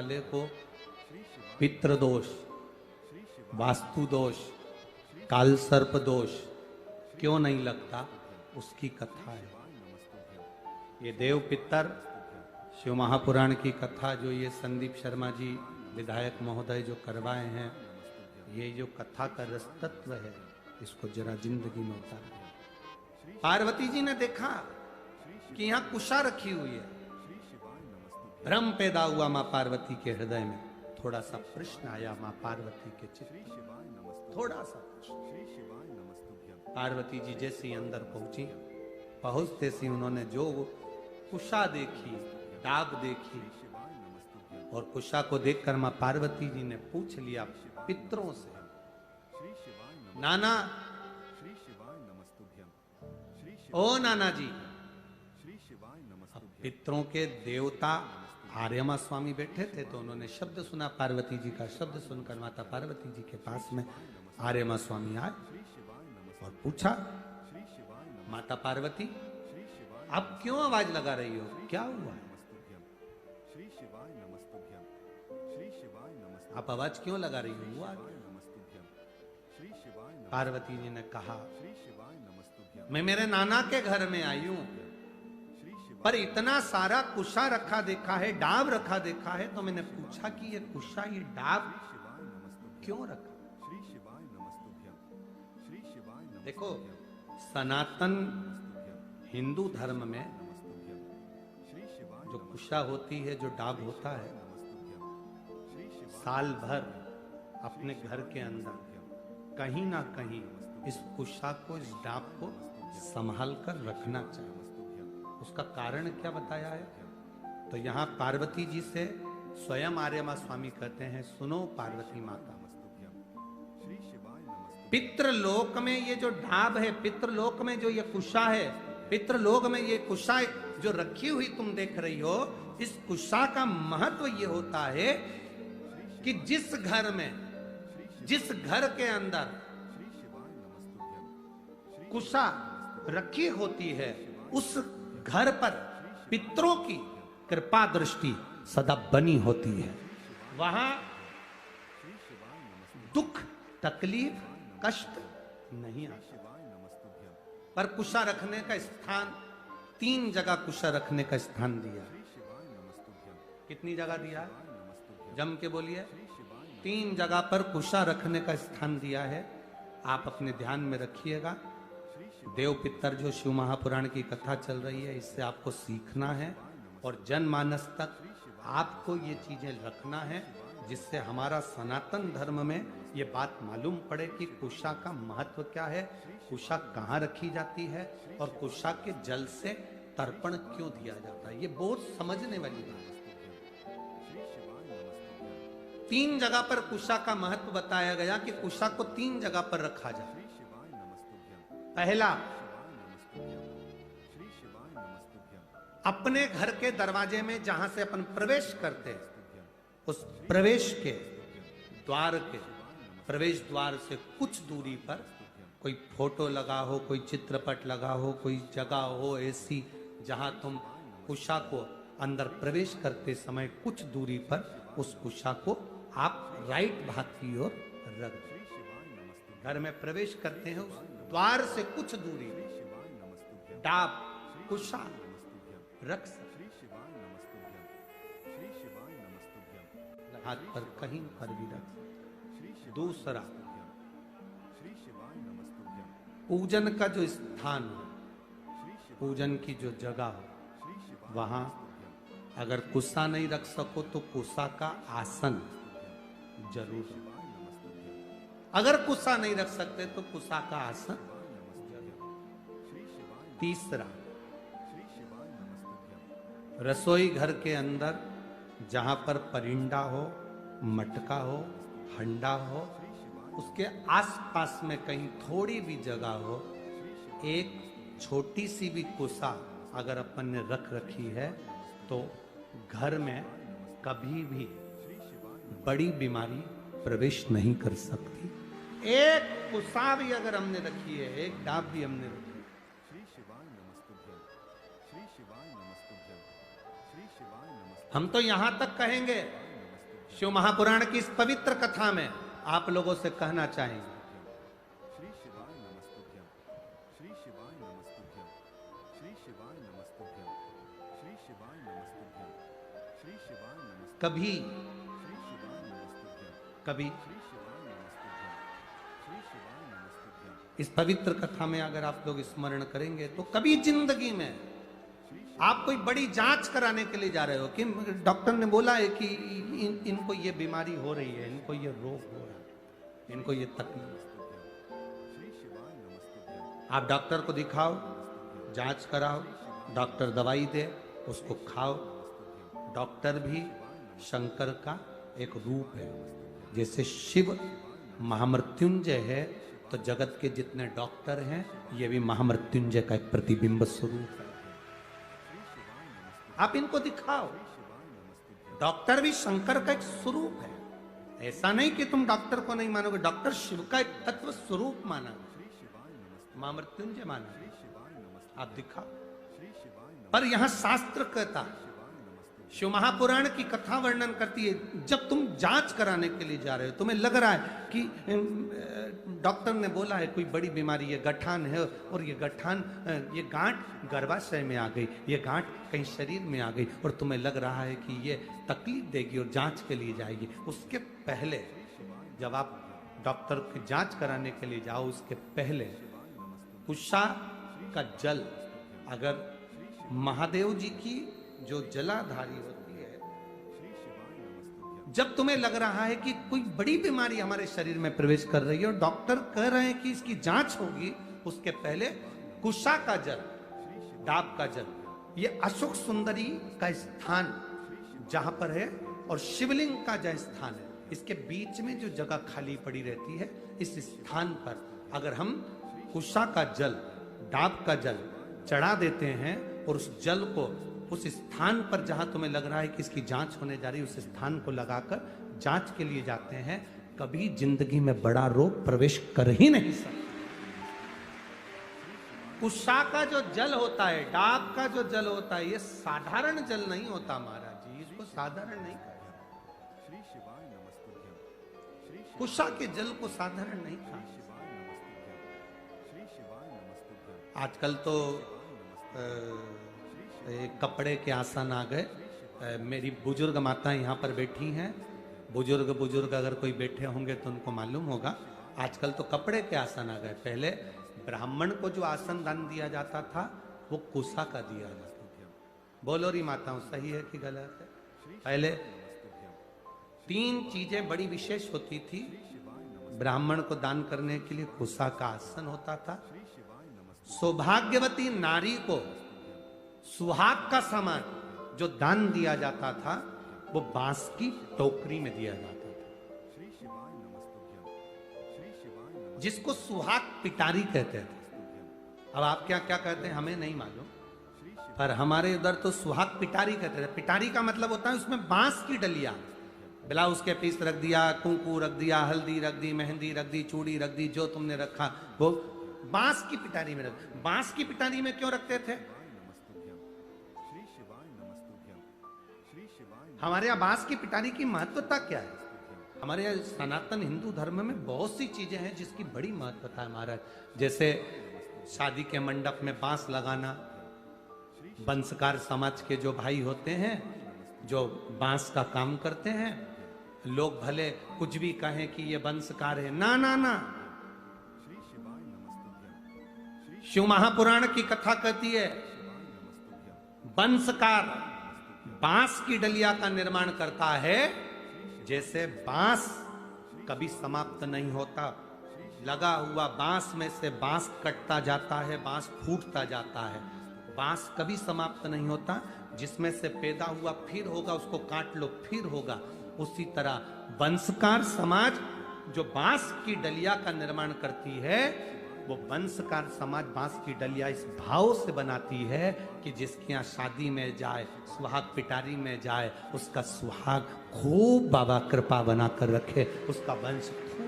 वाले को पितृदोष, वास्तु दोष, काल सर्प दोष क्यों नहीं लगता, उसकी कथा है। ये देव पितर शिव महापुराण की कथा जो ये संदीप शर्मा जी विधायक महोदय जो करवाए हैं, ये जो कथा का रसतत्व है, इसको जरा जिंदगी में उतार। पार्वती जी ने देखा कि यहाँ कुशा रखी हुई है, भ्रम पैदा हुआ मां पार्वती के हृदय में। थोड़ा सा प्रश्न आया मां पार्वती के चित्त में, थोड़ा सा पार्वती जी जैसी अंदर पहुंचते सी उन्होंने जो कुशा देखी, दाग देखी, और कुशा को देखकर मां पार्वती जी ने पूछ लिया पितरों से, नाना, ओ नाना जी, पितरों के देवता आर्यमा स्वामी बैठे थे, तो उन्होंने शब्द सुना पार्वती जी का। शब्द सुनकर माता पार्वती जी के पास में आर्यमा स्वामी आए और पूछा, माता पार्वती आप क्यों आवाज लगा रही हो, क्या हुआ? आप आवाज क्यों लगा रही हो, हुआ? पार्वती जी ने कहा, मैं मेरे नाना के घर में आई हूं, पर इतना सारा कुशा रखा देखा है, डाब रखा देखा है, तो मैंने पूछा कि ये कुशा, ये डाब क्यों रखा? देखो, सनातन हिंदू धर्म में जो कुशा होती है, जो डाब होता है, साल भर अपने घर के अंदर कहीं ना कहीं इस कुशा को, इस डाब को संभाल कर रखना चाहिए। उसका कारण क्या बताया है? तो यहाँ पार्वती जी से स्वयं आर्यमा स्वामी कहते हैं, सुनो पार्वती माता, पितृलोक में ये जो ढाब है, पितृलोक में जो ये कुशा है, पितृलोक में ये कुशा जो रखी हुई तुम देख रही हो, इस कुशा का महत्व ये होता है कि जिस घर में, जिस घर के अंदर कुशा रखी होती है, उस घर पर पितरों की कृपा दृष्टि सदा बनी होती है। वहां दुख, तकलीफ, कष्ट नहीं आता। पर कुशा रखने का स्थान, 3 जगह कुशा रखने का स्थान दिया। कितनी जगह दिया? जम के बोलिए। 3 जगह पर कुशा रखने का स्थान दिया है। आप अपने ध्यान में रखिएगा। देव पितर जो शिव महापुराण की कथा चल रही है, इससे आपको सीखना है और जनमानस तक आपको ये चीजें रखना है, जिससे हमारा सनातन धर्म में ये बात मालूम पड़े कि कुशा का महत्व क्या है, कुशा कहाँ रखी जाती है और कुशा के जल से तर्पण क्यों दिया जाता है। ये बहुत समझने वाली बात है। 3 जगह पर कुशा का महत्व बताया गया कि कुशा को 3 जगह पर रखा जाए। पहला, अपने घर के दरवाजे में जहां से अपन प्रवेश करते हैं, उस प्रवेश के द्वार के प्रवेश द्वार से कुछ दूरी पर कोई फोटो लगा हो, कोई चित्रपट लगा हो, कोई जगह हो ऐसी जहां तुम कुशा को अंदर प्रवेश करते समय कुछ दूरी पर उस कुशा को आप राइट भाग की ओर रख दो। घर में प्रवेश करते हैं, उस द्वार से कुछ दूरी डाब, कुशा रख सकते, हाथ पर कहीं पर भी रख सकते। दूसरा, पूजन का जो स्थान हो, पूजन की जो जगह हो, वहां अगर कुशा नहीं रख सको तो कुशा का आसन जरूर। अगर कुशा नहीं रख सकते तो कुशा का आसन। तीसरा, रसोई घर के अंदर जहां पर परिंदा हो, मटका हो, हंडा हो, उसके आसपास में कहीं थोड़ी भी जगह हो, एक छोटी सी भी कुशा अगर अपन ने रख रखी है तो घर में कभी भी बड़ी बीमारी प्रवेश नहीं कर सकती। एक कुशा भी अगर हमने रखी है, एक डाब भी हमने रखी, हम तो यहां तक कहेंगे शिव महापुराण की इस पवित्र कथा में आप लोगों से कहना चाहेंगे, श्री शिवाय नमस्तुभ्यं, श्री शिवाय नमस्तुभ्यं, श्री शिवाय नमस्तुभ्यं, श्री शिवाय नमस्तुभ्यं, श्री शिवाय नमस्तुभ्यं, कभी श्री शिवाय नमस्तुभ्यं, कभी श्री शिवाय नमस्तुभ्यं, श्री शिवाय नमस्तुभ्यं, इस पवित्र कथा में अगर आप लोग स्मरण करेंगे तो कभी जिंदगी में आप कोई बड़ी जांच कराने के लिए जा रहे हो कि डॉक्टर ने बोला है कि इनको ये बीमारी हो रही है, इनको ये रोग हो रहा है, इनको ये तकलीफ। श्री शिवाय नमस्तुभ्यं, आप डॉक्टर को दिखाओ, जांच कराओ, डॉक्टर दवाई दे, उसको खाओ। डॉक्टर भी शंकर का एक रूप है। जैसे शिव महामृत्युंजय है तो जगत के जितने डॉक्टर हैं ये भी महामृत्युंजय का एक प्रतिबिंब स्वरूप है। आप इनको दिखाओ। डॉक्टर भी शंकर का एक स्वरूप है। ऐसा नहीं कि तुम डॉक्टर को नहीं मानोगे, डॉक्टर शिव का एक तत्व स्वरूप माना, महामृत्युंजय माना, आप दिखाओ। पर यहां शास्त्र कहता, शिव महापुराण की कथा वर्णन करती है, जब तुम जांच कराने के लिए जा रहे हो, तुम्हें लग रहा है कि डॉक्टर ने बोला है कोई बड़ी बीमारी, ये गठान है और ये गठान, ये गांठ गर्भाशय में आ गई, ये गांठ कहीं शरीर में आ गई और तुम्हें लग रहा है कि ये तकलीफ देगी और जांच के लिए जाएगी। उसके पहले जब आप डॉक्टर की जांच कराने के लिए जाओ, उसके पहले कुशा का जल, अगर महादेव जी की जो जलाधारी होती है, जब तुम्हें लग रहा है कि कोई बड़ी बीमारी हमारे शरीर में प्रवेश कर रही है और डॉक्टर कह रहे हैं कि इसकी जांच होगी, उसके पहले कुशा का जल, डाब का जल, ये अशोक सुंदरी का स्थान जहां पर है और शिवलिंग का जहां स्थान है, इसके बीच में जो जगह खाली पड़ी रहती है, इस स्थान पर अगर हम कुशा का जल, डाब का जल चढ़ा देते हैं और उस जल को उस स्थान पर जहां तुम्हें लग रहा है कि इसकी जांच होने जा रही है, उस स्थान को लगाकर जांच के लिए जाते हैं, कभी जिंदगी में बड़ा रोग प्रवेश कर ही नहीं सकता। कुशा का जो जल होता है, डाब का जो जल होता है, ये साधारण जल नहीं होता महाराज जी, इसको साधारण नहीं कहते। श्री शिवाय नमस्तुभ्यं, श्री कुशा के जल को साधारण नहीं कहा। शिवाय नमस्तुभ्यं, श्री शिवाय नमस्तुभ्यं, आजकल तो एक कपड़े के आसन आ गए। मेरी बुजुर्ग माता यहाँ पर बैठी हैं, बुजुर्ग अगर कोई बैठे होंगे तो उनको मालूम होगा, आजकल तो कपड़े के आसन आ गए। पहले ब्राह्मण को जो आसन दान दिया जाता था वो कुशा का दिया जाता था। बोलो री माताओं, सही है कि गलत है? पहले 3 चीजें बड़ी विशेष होती थी। ब्राह्मण को दान करने के लिए कुशा का आसन होता था। सौभाग्यवती नारी को सुहाग का सामान जो दान दिया जाता था वो बांस की टोकरी में दिया जाता था, श्री शिवाय नमस्तुभ्यं, श्री शिवाय नमस्तुभ्यं, जिसको सुहाग पिटारी कहते थे। अब आप क्या क्या कहते हैं हमें नहीं मालूम, पर हमारे उधर तो सुहाग पिटारी कहते थे। पिटारी का मतलब होता है उसमें बांस की डलिया, ब्लाउज के पीस रख दिया, कुंकू रख दिया, हल्दी रख दी, मेहंदी रख दी, चूड़ी रख दी, जो तुमने रखा वो बांस की पिटारी में रख। बांस की पिटारी में क्यों रखते थे? श्री शिवाय नमस्तुभ्यं, श्री शिवाय, हमारे यहाँ बांस की पिटारी की महत्वता क्या है? हमारे यहाँ सनातन हिंदू धर्म में बहुत सी चीजें हैं जिसकी बड़ी महत्वता है महाराज। जैसे शादी के मंडप में बांस लगाना, वंशकार समाज के जो भाई होते हैं जो बांस का काम करते हैं, लोग भले कुछ भी कहें कि ये वंशकार है, ना ना ना, श्री शिवाय नमस्तुभ्यं, शिव महापुराण की कथा कहती है वंशकार बांस की डलिया का निर्माण करता है। जैसे बांस कभी समाप्त नहीं होता, लगा हुआ बांस में से बांस कटता जाता है, बांस फूटता जाता है, बांस कभी समाप्त नहीं होता। जिसमें से पैदा हुआ फिर होगा, उसको काट लो फिर होगा। उसी तरह वंशकार समाज जो बांस की डलिया का निर्माण करती है, वो वंशकार समाज बांस की डलिया इस भाव से बनाती है कि जिसके यहाँ शादी में जाए, सुहाग पिटारी में जाए, उसका सुहाग खूब बाबा कृपा बना कर रखे, उसका वंश खूब